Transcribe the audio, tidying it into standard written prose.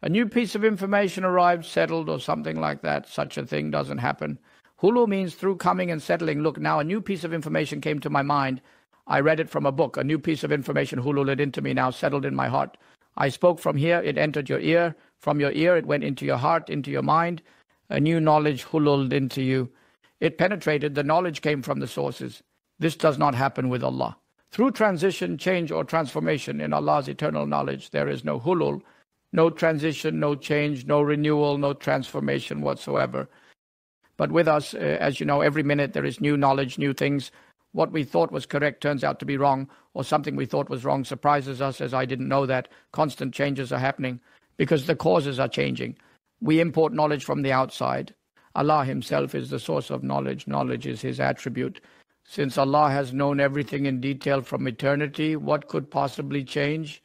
A new piece of information arrived, settled, or something like that. Such a thing doesn't happen. Hulul means through coming and settling. Look, now a new piece of information came to my mind. I read it from a book. A new piece of information hululed into me, now settled in my heart. I spoke from here, it entered your ear. From your ear, it went into your heart, into your mind. A new knowledge hululed into you. It penetrated. The knowledge came from the sources. This does not happen with Allah. Through transition, change, or transformation in Allah's eternal knowledge, there is no hulul, no transition, no change, no renewal, no transformation whatsoever. But with us, as you know, every minute there is new knowledge, new things. What we thought was correct turns out to be wrong, or something we thought was wrong surprises us, as I didn't know that. Constant changes are happening because the causes are changing. We import knowledge from the outside. Allah himself is the source of knowledge. Knowledge is his attribute. Since Allah has known everything in detail from eternity, what could possibly change?